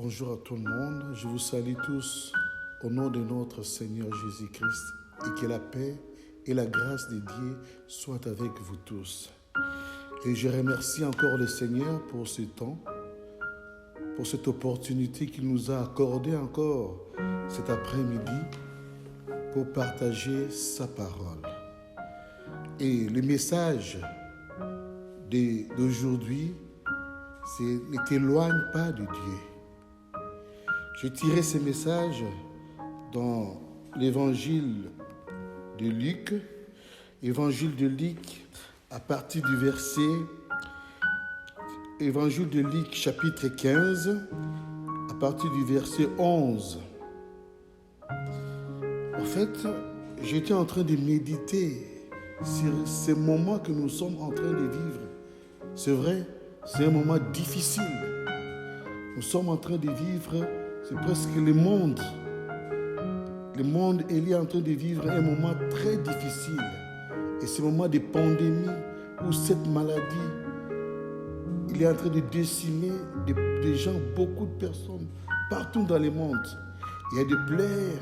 Bonjour à tout le monde, je vous salue tous au nom de notre Seigneur Jésus-Christ et que la paix et la grâce de Dieu soient avec vous tous. Et je remercie encore le Seigneur pour ce temps, pour cette opportunité qu'il nous a accordée encore cet après-midi pour partager sa parole. Et le message d'aujourd'hui, c'est « Ne t'éloigne pas de Dieu ». J'ai tiré ce message dans l'évangile de Luc, à partir du verset, évangile de Luc chapitre 15, à partir du verset 11. En fait, j'étais en train de méditer sur ces moments que nous sommes en train de vivre. C'est vrai, c'est un moment difficile. Nous sommes en train de vivre, c'est presque le monde. Le monde est en train de vivre un moment très difficile. Et ce moment de pandémie où cette maladie, il est en train de décimer des gens, beaucoup de personnes, partout dans le monde. Il y a des plaies.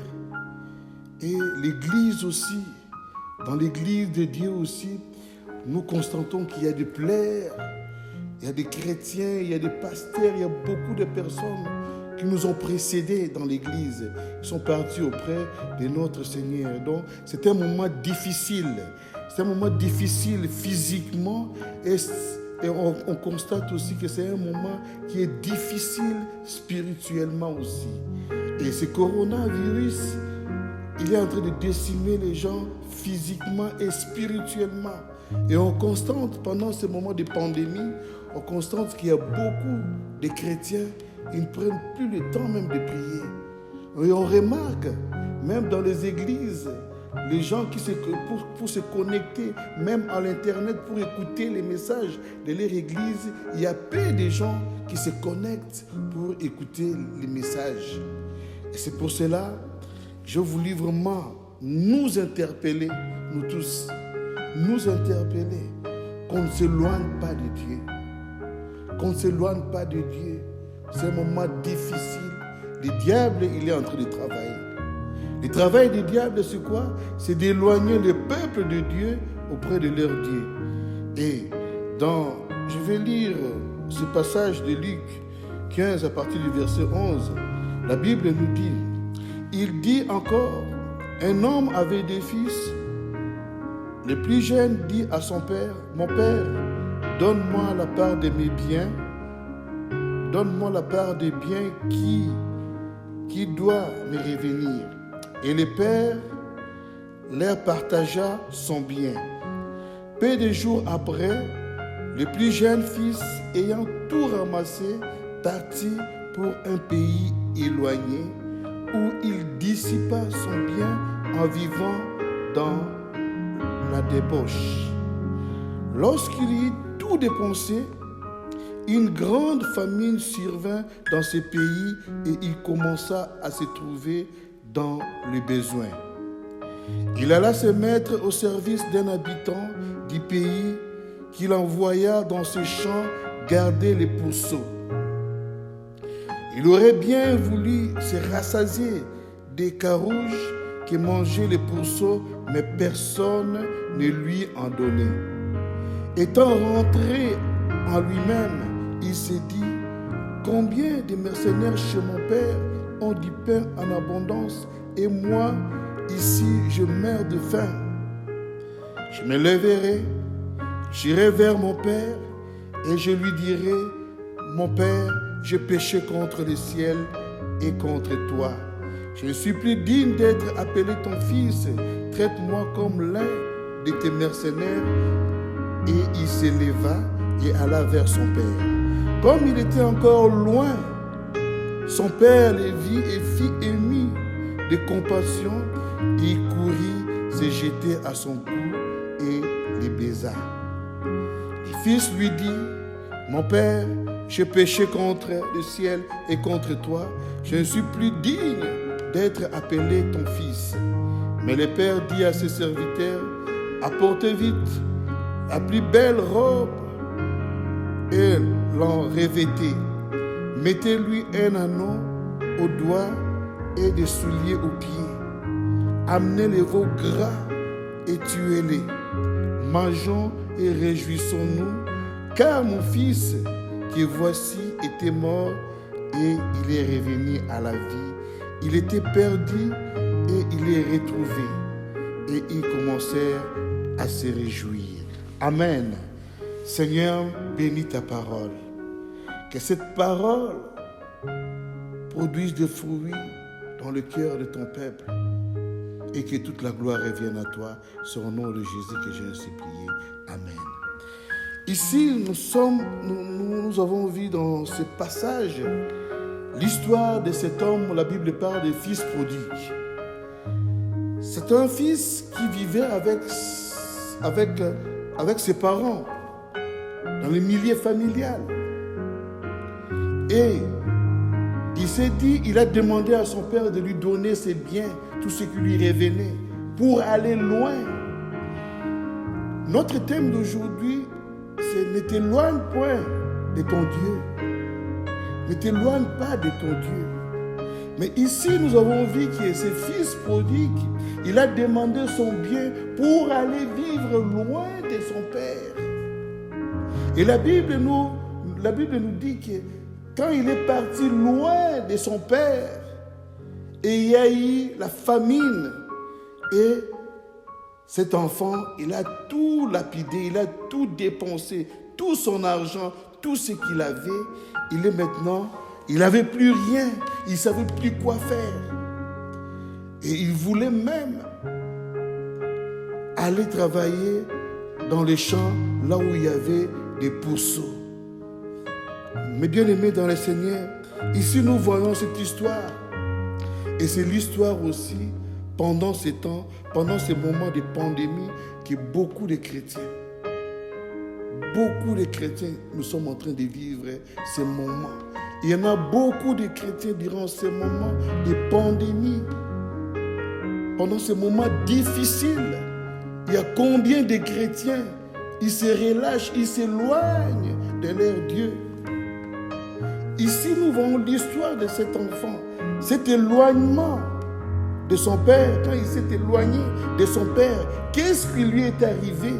Et l'Église aussi, dans l'Église de Dieu aussi, nous constatons qu'il y a des plaies. Il y a des chrétiens, il y a des pasteurs, il y a beaucoup de personnes qui nous ont précédés dans l'Église. Ils sont partis auprès de notre Seigneur. Donc, c'est un moment difficile. C'est un moment difficile physiquement et on constate aussi que c'est un moment qui est difficile spirituellement aussi. Et ce coronavirus, il est en train de décimer les gens physiquement et spirituellement. Et on constate pendant ce moment de pandémie, on constate qu'il y a beaucoup de chrétiens, ils ne prennent plus le temps même de prier. Et on remarque, même dans les églises, les gens pour se connecter, même à l'internet, pour écouter les messages de leur église, il y a peu de gens qui se connectent pour écouter les messages. Et c'est pour cela, je voulais vraiment nous interpeller, nous tous, nous interpeller, qu'on ne s'éloigne pas de Dieu. Qu'on ne s'éloigne pas de Dieu. C'est un moment difficile. Le diable, il est en train de travailler. Le travail du diable, c'est quoi? C'est d'éloigner le peuple de Dieu auprès de leur Dieu. Et je vais lire ce passage de Luc 15 à partir du verset 11. La Bible nous dit, il dit encore, un homme avait des fils. Le plus jeune dit à son père, mon père, donne-moi la part de mes biens. Donne-moi la part des biens qui doit me revenir. Et le père leur partagea son bien. Peu de jours après, le plus jeune fils, ayant tout ramassé, partit pour un pays éloigné où il dissipa son bien en vivant dans la débauche. Lorsqu'il eut tout dépensé, une grande famine survint dans ce pays et il commença à se trouver dans le besoin. Il alla se mettre au service d'un habitant du pays qu'il envoya dans ses champs garder les pourceaux. Il aurait bien voulu se rassasier des carouges qui mangeaient les pourceaux, mais personne ne lui en donnait. Étant rentré en lui-même, il s'est dit, combien de mercenaires chez mon père ont du pain en abondance et moi, ici, je meurs de faim. Je me lèverai, j'irai vers mon père et je lui dirai, mon père, j'ai péché contre le ciel et contre toi. Je ne suis plus digne d'être appelé ton fils. Traite-moi comme l'un de tes mercenaires. Et il s'éleva et alla vers son père. Comme il était encore loin, son père le vit et fit ému de compassion. Il courut se jeter à son cou et le baisa. Le fils lui dit, mon père, j'ai péché contre le ciel et contre toi. Je ne suis plus digne d'être appelé ton fils. Mais le père dit à ses serviteurs, apportez vite la plus belle robe et l'en revêtez. Mettez-lui un anneau au doigt et des souliers aux pieds. Amenez les veaux gras et tuez-les. Mangeons et réjouissons-nous, car mon fils, qui voici, était mort et il est revenu à la vie. Il était perdu et il est retrouvé. Et ils commencèrent à se réjouir. Amen. Seigneur, bénis ta parole. Que cette parole produise des fruits dans le cœur de ton peuple et que toute la gloire revienne à toi. C'est au nom de Jésus que j'ai ainsi prié. Amen. Ici, nous avons vu dans ce passage l'histoire de cet homme. La Bible parle des fils prodigues. C'est un fils qui vivait avec ses parents dans le milieu familial. Et il s'est dit, il a demandé à son père de lui donner ses biens, tout ce qui lui revenait, pour aller loin. Notre thème d'aujourd'hui, c'est ne t'éloigne point de ton Dieu. Ne t'éloigne pas de ton Dieu. Mais ici, nous avons vu que ce fils prodigue, il a demandé son bien pour aller vivre loin de son père. Et la Bible nous dit que quand il est parti loin de son père, et il y a eu la famine, et cet enfant, il a tout lapidé, il a tout dépensé, tout son argent, tout ce qu'il avait. Il est maintenant, il n'avait plus rien, il ne savait plus quoi faire. Et il voulait même aller travailler dans les champs, là où il y avait des pourceaux. Mais bien aimés dans le Seigneur, ici nous voyons cette histoire. Et c'est l'histoire aussi, pendant ces temps, pendant ces moments de pandémie, que beaucoup de chrétiens, nous sommes en train de vivre ces moments. Il y en a beaucoup de chrétiens durant ces moments de pandémie, pendant ces moments difficiles. Il y a combien de chrétiens, ils se relâchent, ils s'éloignent de leur Dieu. Ici, nous voyons l'histoire de cet enfant, cet éloignement de son père. Quand il s'est éloigné de son père, qu'est-ce qui lui est arrivé?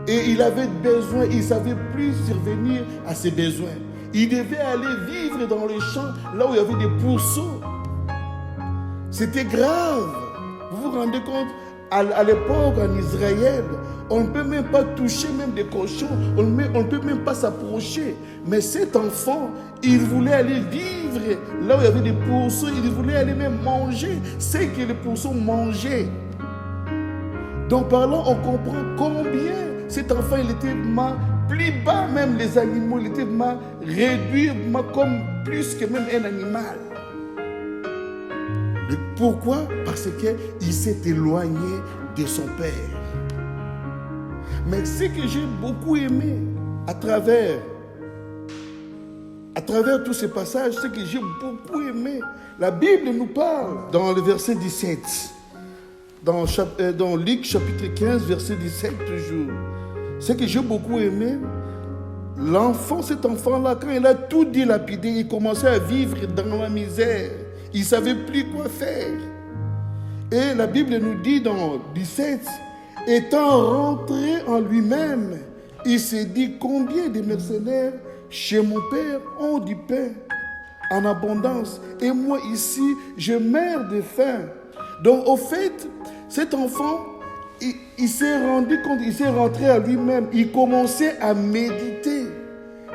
Et il avait besoin, il ne savait plus survenir à ses besoins. Il devait aller vivre dans les champs, là où il y avait des pourceaux. C'était grave. Vous vous rendez compte? À l'époque, en Israël, on ne peut même pas toucher même des cochons, on ne peut même pas s'approcher. Mais cet enfant, il voulait aller vivre là où il y avait des pourceaux, il voulait aller même manger ce que les pourceaux mangeaient. Donc par là, on comprend combien cet enfant, il était plus bas même les animaux, il était réduit comme plus que même un animal. Et pourquoi? Parce qu'il s'est éloigné de son père. Mais ce que j'ai beaucoup aimé à travers tous ces passages, ce que j'ai beaucoup aimé, la Bible nous parle dans le verset 17, dans Luc chapitre 15, verset 17 toujours. Ce que j'ai beaucoup aimé, cet enfant-là, quand il a tout dilapidé, il commençait à vivre dans la misère. Il ne savait plus quoi faire. Et la Bible nous dit dans 17, étant rentré en lui-même, il s'est dit, combien de mercenaires chez mon père ont du pain en abondance, et moi ici, je meurs de faim. Donc au fait, cet enfant, il s'est rendu compte, il s'est rentré à lui-même, il commençait à méditer.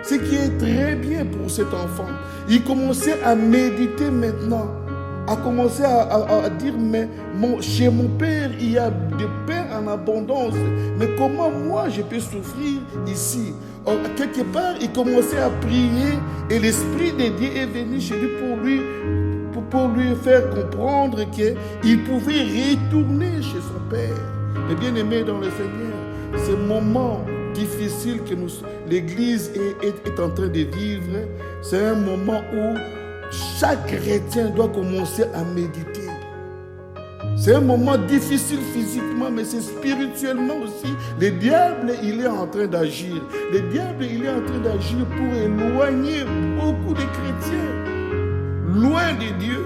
Ce qui est très bien pour cet enfant. Il commençait à méditer maintenant, à commencer à dire, mais chez mon père, il y a du pain en abondance. Mais comment moi, je peux souffrir ici? Or, quelque part, il commençait à prier et l'Esprit de Dieu est venu chez lui pour lui faire comprendre qu'il pouvait retourner chez son père. Mais bien aimé dans le Seigneur, ces moments difficile que l'Église est en train de vivre, c'est un moment où chaque chrétien doit commencer à méditer. C'est un moment difficile physiquement, mais c'est spirituellement aussi. Le diable, il est en train d'agir. Le diable, il est en train d'agir pour éloigner beaucoup de chrétiens loin de Dieu.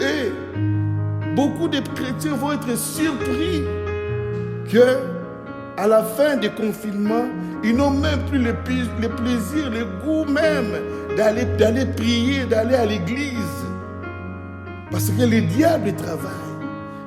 Et beaucoup de chrétiens vont être surpris que à la fin des confinements, ils n'ont même plus le plaisir, le goût même d'aller prier, d'aller à l'église. Parce que le diable travaille,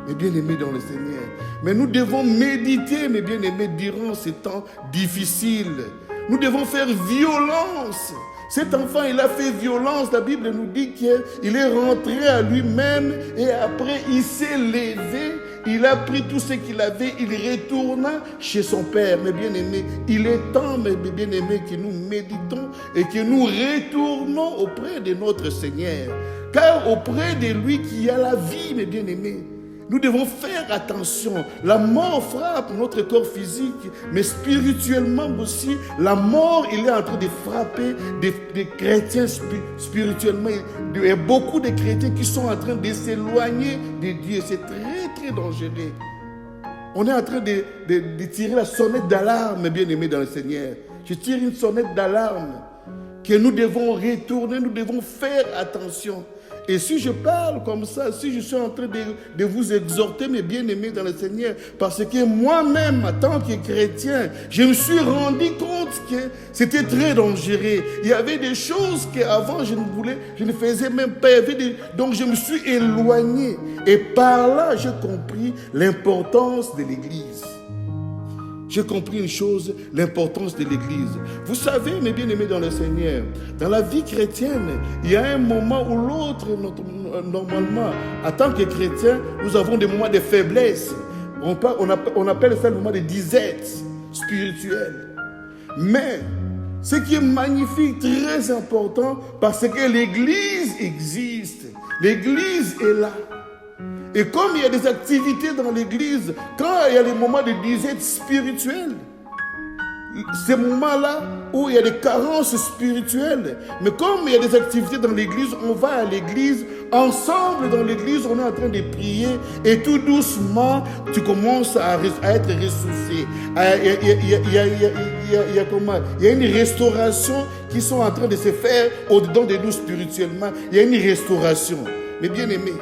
mes bien-aimés dans le Seigneur. Mais nous devons méditer, mes bien-aimés, durant ces temps difficiles. Nous devons faire violence. Cet enfant, il a fait violence. La Bible nous dit qu'il est rentré à lui-même et après, il s'est levé. Il a pris tout ce qu'il avait. Il retourna chez son père. Mes bien-aimés, il est temps, mes bien-aimés, que nous méditons et que nous retournons auprès de notre Seigneur. Car auprès de lui qu'il y a la vie, mes bien-aimés. Nous devons faire attention. La mort frappe notre corps physique, mais spirituellement aussi, la mort, il est en train de frapper des chrétiens spirituellement. Il y a beaucoup de chrétiens qui sont en train de s'éloigner de Dieu. C'est très, très dangereux. On est en train de tirer la sonnette d'alarme, bien-aimés dans le Seigneur. Je tire une sonnette d'alarme que nous devons retourner, nous devons faire attention. Et si je parle comme ça, si je suis en train de vous exhorter, mes bien-aimés dans le Seigneur, parce que moi-même, en tant que chrétien, je me suis rendu compte que c'était très dangereux. Il y avait des choses qu'avant je ne faisais même pas. Donc je me suis éloigné. Et par là, j'ai compris l'importance de l'Église. J'ai compris une chose, l'importance de l'Église. Vous savez, mes bien-aimés dans le Seigneur, dans la vie chrétienne, il y a un moment ou l'autre, normalement, en tant que chrétien, nous avons des moments de faiblesse. On appelle ça le moment de disette spirituelle. Mais, ce qui est magnifique, très important, parce que l'Église existe. L'Église est là. Et comme il y a des activités dans l'église, quand il y a des moments de disette spirituelle, ces moments-là où il y a des carences spirituelles, mais comme il y a des activités dans l'église, on va à l'église, ensemble dans l'église, on est en train de prier et tout doucement, tu commences à être ressourcé. Il y a une restauration qui sont en train de se faire au-dedans de nous spirituellement. Il y a une restauration. Mais bien aimé,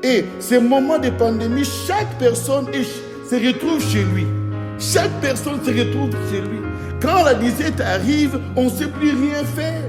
et ces moments de pandémie, chaque personne se retrouve chez lui. Chaque personne se retrouve chez lui. Quand la disette arrive, on ne sait plus rien faire.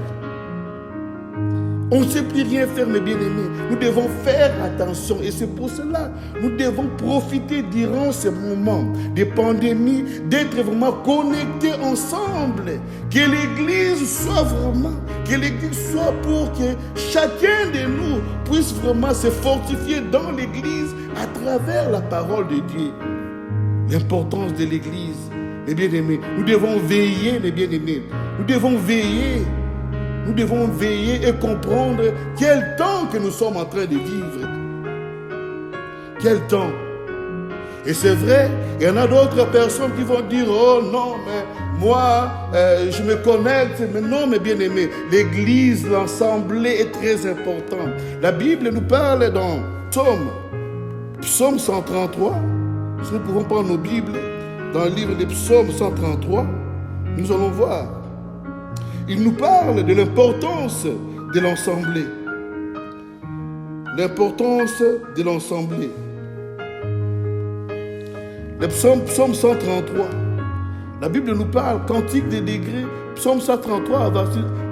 On ne sait plus rien faire, mes bien-aimés. Nous devons faire attention. Et c'est pour cela nous devons profiter durant ces moments de pandémie, d'être vraiment connectés ensemble. Que l'Église soit vraiment, que l'Église soit pour que chacun de nous puisse vraiment se fortifier dans l'Église à travers la parole de Dieu. L'importance de l'Église, mes bien-aimés. Nous devons veiller, mes bien-aimés. Nous devons veiller. Nous devons veiller et comprendre quel temps que nous sommes en train de vivre. Quel temps. Et c'est vrai, il y en a d'autres personnes qui vont dire, oh non, mais moi, je me connecte. Mais non, mes bien-aimés, l'Église, l'Assemblée est très important. La Bible nous parle dans Psaume 133. Si nous pouvons prendre nos Bibles, dans le livre des Psaumes 133, nous allons voir. Il nous parle de l'importance de l'Assemblée. L'importance de l'Assemblée. Le psaume 133. La Bible nous parle, cantique des degrés, psaume 133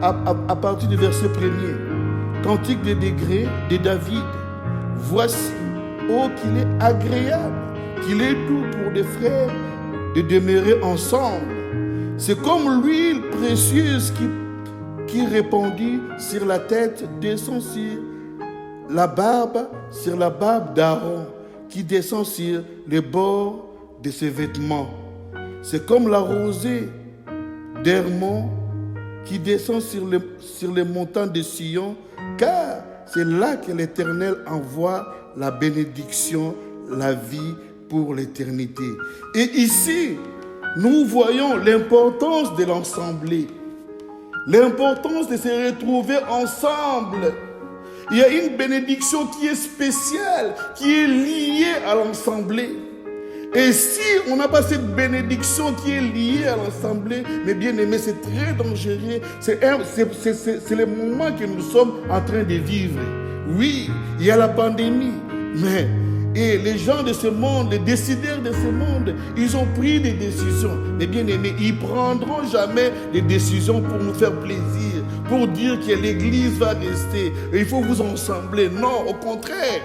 à partir du verset 1er. Cantique des degrés de David. Voici, oh qu'il est agréable, qu'il est doux pour des frères de demeurer ensemble. C'est comme l'huile précieuse qui répandit sur la tête, descend sur la barbe d'Aaron, qui descend sur les bords de ses vêtements. C'est comme la rosée d'Hermon qui descend sur les montagnes de Sion, car c'est là que l'Éternel envoie la bénédiction, la vie pour l'éternité. Et ici, nous voyons l'importance de l'assemblée, l'importance de se retrouver ensemble. Il y a une bénédiction qui est spéciale, qui est liée à l'assemblée. Et si on n'a pas cette bénédiction qui est liée à l'assemblée, mes bien-aimés, c'est très dangereux. C'est le moment que nous sommes en train de vivre. Oui, il y a la pandémie, mais et les gens de ce monde, les décideurs de ce monde, ils ont pris des décisions. Mais bien aimés, ils ne prendront jamais des décisions pour nous faire plaisir, pour dire que l'église va rester. Et il faut vous ensembler. Non, au contraire.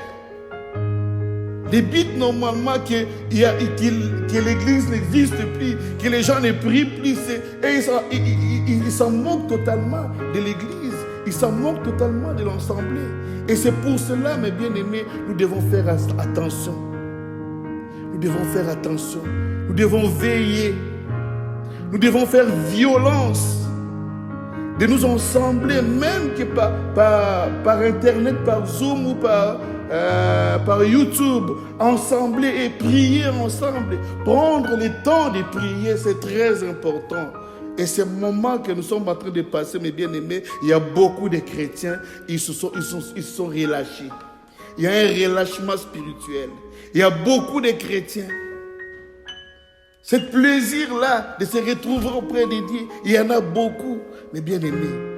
Les buts normalement que l'église n'existe plus, que les gens ne prient plus, et ils s'en moquent totalement de l'église, ils s'en moquent totalement de l'assemblée. Et c'est pour cela, mes bien-aimés, nous devons faire attention. Nous devons faire attention. Nous devons veiller. Nous devons faire violence de nous ensembler, même que par Internet, par Zoom ou par YouTube, ensembler et prier ensemble. Prendre le temps de prier, c'est très important. Et ce moment que nous sommes en train de passer, mes bien-aimés, il y a beaucoup de chrétiens, ils se sont relâchés. Il y a un relâchement spirituel. Il y a beaucoup de chrétiens. Ce plaisir-là de se retrouver auprès de Dieu, il y en a beaucoup, mes bien-aimés.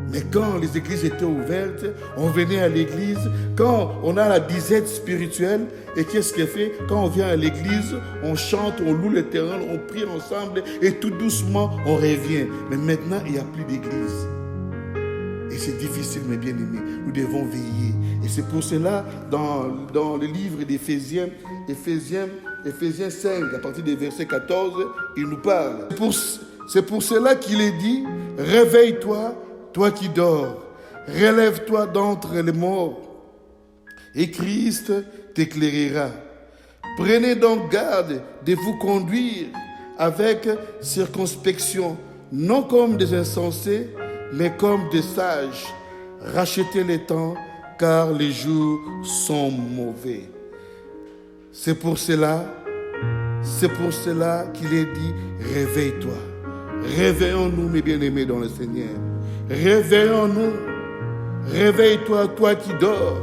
Mais quand les églises étaient ouvertes, on venait à l'église. Quand on a la disette spirituelle, et qu'est-ce qu'elle fait? Quand on vient à l'église, on chante, on loue l'Éternel, on prie ensemble, et tout doucement, on revient. Mais maintenant, il n'y a plus d'église. Et c'est difficile, mes bien-aimés. Nous devons veiller. Et c'est pour cela, dans le livre d'Éphésiens, Éphésiens 5, à partir du verset 14, il nous parle. C'est pour cela qu'il est dit, réveille-toi, toi qui dors, relève-toi d'entre les morts, et Christ t'éclairera. Prenez donc garde de vous conduire avec circonspection, non comme des insensés, mais comme des sages. Rachetez les temps, car les jours sont mauvais. C'est pour cela qu'il est dit, réveille-toi. Réveillons-nous, mes bien-aimés dans le Seigneur. Réveillons-nous. Réveille-toi, toi qui dors.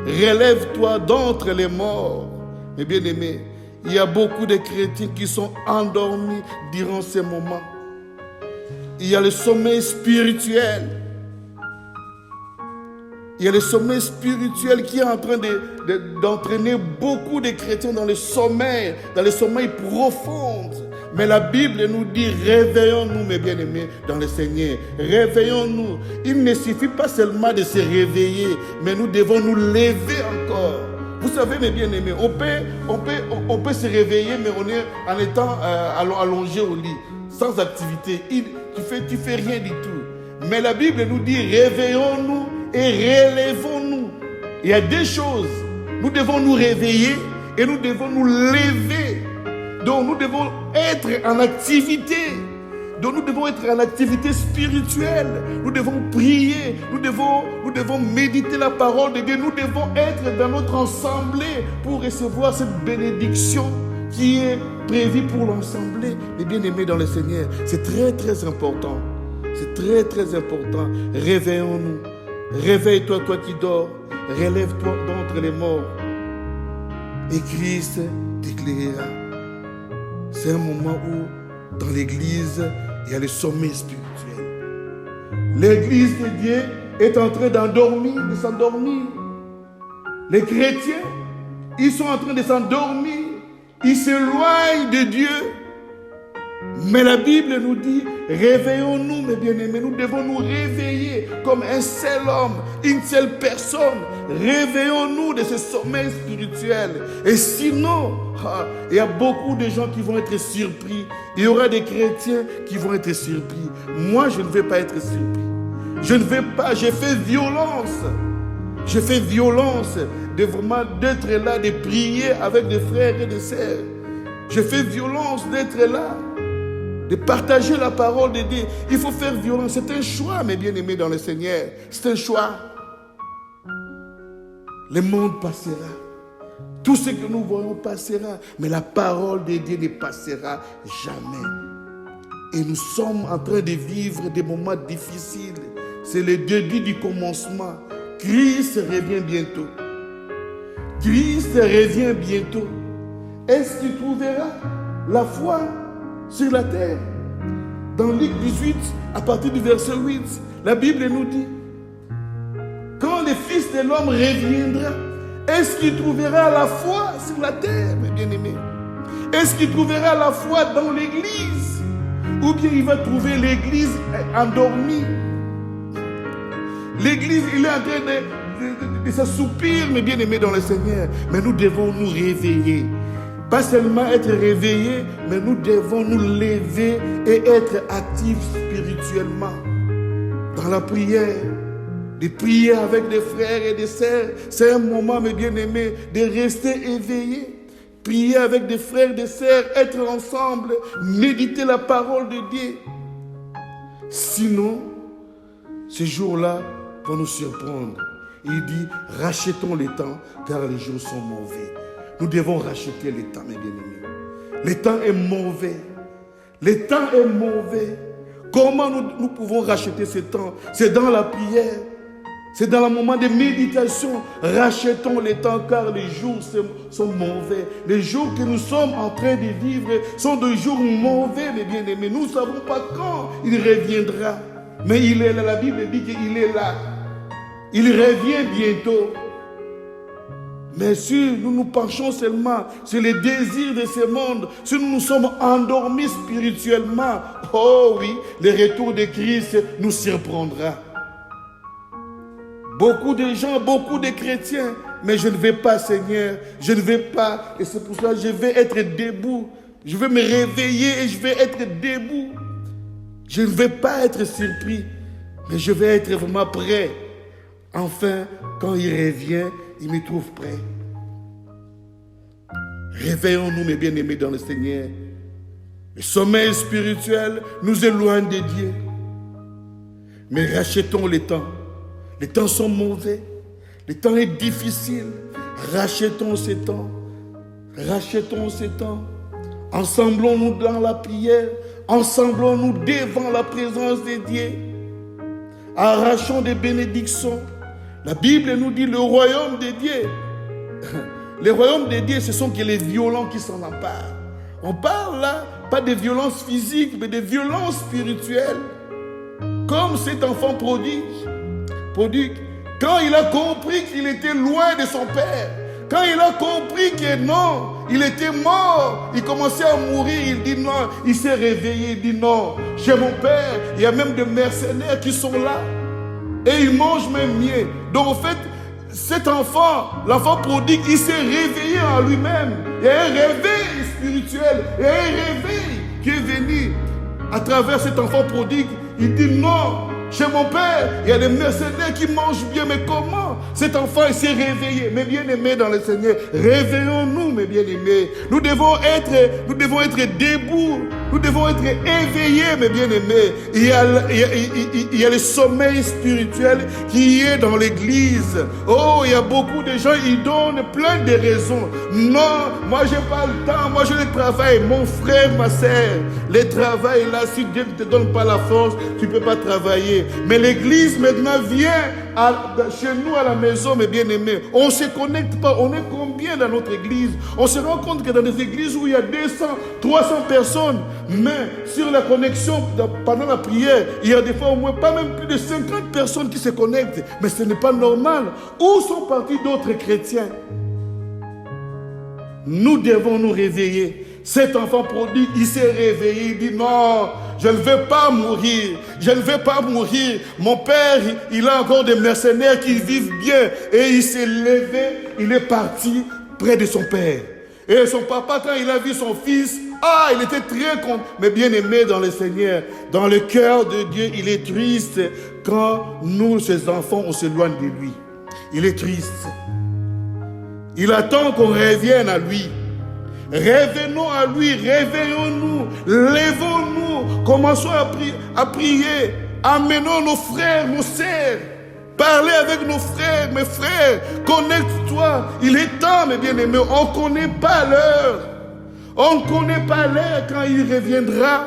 Relève-toi d'entre les morts. Mes bien-aimés, il y a beaucoup de chrétiens qui sont endormis durant ces moments. Il y a le sommeil spirituel. Il y a le sommeil spirituel qui est en train d'entraîner beaucoup de chrétiens dans le sommeil profond. Mais la Bible nous dit, réveillons-nous, mes bien-aimés, dans le Seigneur. Réveillons-nous. Il ne suffit pas seulement de se réveiller, mais nous devons nous lever encore. Vous savez, mes bien-aimés, on peut se réveiller, mais on est en étant allongé au lit, sans activité. Tu fais rien du tout. Mais la Bible nous dit, réveillons-nous et relèvons-nous. Il y a deux choses. Nous devons nous réveiller et nous devons nous lever. Donc nous devons être en activité. Donc nous devons être en activité spirituelle. Nous devons prier. Nous devons méditer la parole de Dieu. Nous devons être dans notre assemblée pour recevoir cette bénédiction qui est prévue pour l'assemblée. Les bien-aimés dans le Seigneur, c'est très très important. C'est très très important. Réveillons-nous. Réveille-toi, toi qui dors. Relève-toi d'entre les morts. Et Christ t'éclairera. C'est un moment où, dans l'église, il y a le sommeil spirituel. L'église de Dieu est en train de s'endormir. Les chrétiens, ils sont en train de s'endormir. Ils s'éloignent de Dieu. Mais la Bible nous dit, réveillons-nous, mes bien-aimés. Nous devons nous réveiller comme un seul homme, une seule personne. Réveillons-nous de ce sommeil spirituel. Et sinon, il y a beaucoup de gens qui vont être surpris. Il y aura des chrétiens qui vont être surpris. Moi, je ne vais pas être surpris. Je ne vais pas, j'ai fait violence. J'ai fait violence d'être là, de prier avec des frères et des sœurs. J'ai fait violence d'être là, de partager la parole de Dieu. Il faut faire violence. C'est un choix, mes bien-aimés dans le Seigneur. C'est un choix. Le monde passera. Tout ce que nous voyons passera. Mais la parole de Dieu ne passera jamais. Et nous sommes en train de vivre des moments difficiles. C'est le début du commencement. Christ revient bientôt. Christ revient bientôt. Est-ce qu'il trouvera la foi sur la terre? Dans Luc 18, à partir du verset 8, la Bible nous dit, quand le Fils de l'homme reviendra, est-ce qu'il trouvera la foi sur la terre, mes bien-aimés? Est-ce qu'il trouvera la foi dans l'église? Ou bien il va trouver l'église endormie? L'église, il est en train de s'assoupir, mes bien-aimés dans le Seigneur. Mais nous devons nous réveiller. Pas seulement être réveillés, mais nous devons nous lever et être actifs spirituellement. Dans la prière, de prier avec des frères et des sœurs. C'est un moment, mes bien-aimés, de rester éveillés. Prier avec des frères et des sœurs, être ensemble, méditer la parole de Dieu. Sinon, ces jours-là vont nous surprendre. Il dit, rachetons les temps, car les jours sont mauvais. Nous devons racheter les temps, mes bien-aimés. Le temps est mauvais. Le temps est mauvais. Comment nous pouvons racheter ce temps? C'est dans la prière. C'est dans le moment de méditation. Rachetons les temps car les jours sont mauvais. Les jours que nous sommes en train de vivre sont des jours mauvais, mes bien-aimés. Nous ne savons pas quand il reviendra. Mais il est là, la Bible dit qu'il est là. Il revient bientôt. Mais si nous nous penchons seulement sur les désirs de ce monde, si nous nous sommes endormis spirituellement, oh oui, le retour de Christ nous surprendra. Beaucoup de gens, beaucoup de chrétiens, mais je ne vais pas, Seigneur, je ne vais pas. Et c'est pour ça que je vais être debout. Je vais me réveiller et je vais être debout. Je ne vais pas être surpris, mais je vais être vraiment prêt. Enfin, quand il revient, il me trouve prêt. Réveillons-nous, mes bien-aimés dans le Seigneur. Le sommeil spirituel nous éloigne de Dieu. Mais rachetons les temps. Les temps sont mauvais. Le temps est difficile. Rachetons ces temps. Rachetons ces temps. Ensemblons-nous dans la prière. Ensemblons-nous devant la présence de Dieu. Arrachons des bénédictions. La Bible nous dit le royaume de Dieu. Le royaume de Dieu, ce sont que les violents qui s'en emparent. On parle là, pas de violence physique, mais de violence spirituelle. Comme cet enfant prodigue. Quand il a compris qu'il était loin de son père, quand il a compris que non, il était mort, il commençait à mourir, il dit non, il s'est réveillé, il dit non, chez mon père, il y a même des mercenaires qui sont là, et ils mangent même mieux. Donc en fait, cet enfant, l'enfant prodigue, il s'est réveillé en lui-même. Il y a un réveil spirituel, il y a un réveil qui est venu à travers cet enfant prodigue. Il dit non, chez mon père, il y a des mercenaires qui mangent bien. Mais comment cet enfant s'est réveillé? Mes bien-aimés dans le Seigneur, réveillons-nous, mes bien-aimés. Nous devons être debout. Nous devons être éveillés, mes bien-aimés. Il y a le sommeil spirituel qui est dans l'église. Oh, il y a beaucoup de gens, ils donnent plein de raisons. Non, moi je n'ai pas le temps, moi je le travaille. Mon frère, ma soeur, le travail là, si Dieu ne te donne pas la force, tu ne peux pas travailler. Mais l'église maintenant vient chez nous à la maison, mes bien-aimés. On ne se connecte pas. On est combien dans notre église? On se rend compte que dans des églises où il y a 200, 300 personnes, mais sur la connexion, pendant la prière, il y a des fois au moins pas même plus de 50 personnes qui se connectent. Mais ce n'est pas normal. Où sont partis d'autres chrétiens? Nous devons nous réveiller. Cet enfant prodigue, il s'est réveillé, il dit non, je ne vais pas mourir, je ne vais pas mourir. Mon père, il a encore des mercenaires qui vivent bien. Et il s'est levé, il est parti près de son père. Et son papa, quand il a vu son fils, il était très content. Mais bien aimé dans le Seigneur, dans le cœur de Dieu, il est triste quand nous, ses enfants, on s'éloigne de lui. Il est triste. Il attend qu'on revienne à lui. Revenons à lui, réveillons-nous, lèvons-nous, commençons à prier, amenons nos frères, nos sœurs, parlez avec nos frères, mes frères, connecte-toi, il est temps, mes bien-aimés, on ne connaît pas l'heure, on ne connaît pas l'heure quand il reviendra,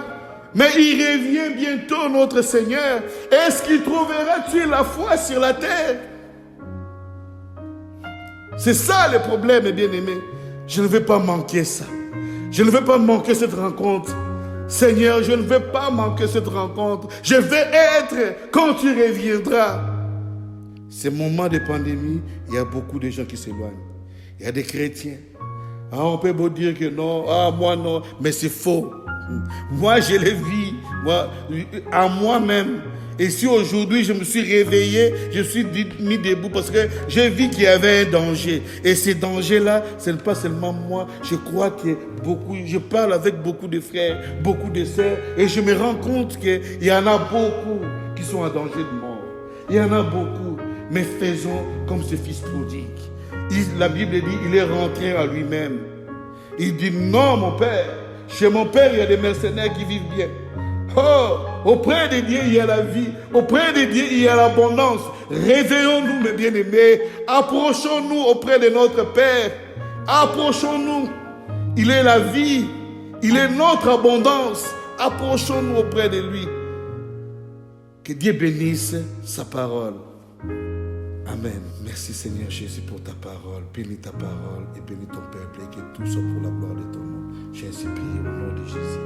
mais il revient bientôt, notre Seigneur. Est-ce qu'il trouvera-t-il la foi sur la terre? C'est ça le problème, bien-aimés. Je ne veux pas manquer ça. Je ne veux pas manquer cette rencontre. Seigneur, je ne veux pas manquer cette rencontre. Je vais être quand tu reviendras. Ces moments de pandémie, il y a beaucoup de gens qui s'éloignent. Il y a des chrétiens. Ah, on peut beau dire que non, moi non, mais c'est faux. Moi, je le vis, à moi-même. Et si aujourd'hui je me suis réveillé, je suis mis debout parce que j'ai vu qu'il y avait un danger. Et ce danger-là, ce n'est pas seulement moi. Je crois que je parle avec beaucoup de frères, beaucoup de sœurs, et je me rends compte qu'il y en a beaucoup qui sont en danger de mort. Il y en a beaucoup. Mais faisons comme ce fils prodigue. La Bible dit, il est rentré à lui-même. Il dit, non mon père, chez mon père il y a des mercenaires qui vivent bien. Oh, auprès de Dieu il y a la vie, auprès de Dieu il y a l'abondance. Réveillons-nous mes bien-aimés, approchons-nous auprès de notre Père. Approchons-nous, il est la vie, il est notre abondance. Approchons-nous auprès de lui. Que Dieu bénisse sa parole. Amen. Merci Seigneur Jésus pour ta parole. Bénis ta parole et bénis ton peuple et que tout soit pour la gloire de ton nom. J'ai ainsi prié au nom de Jésus.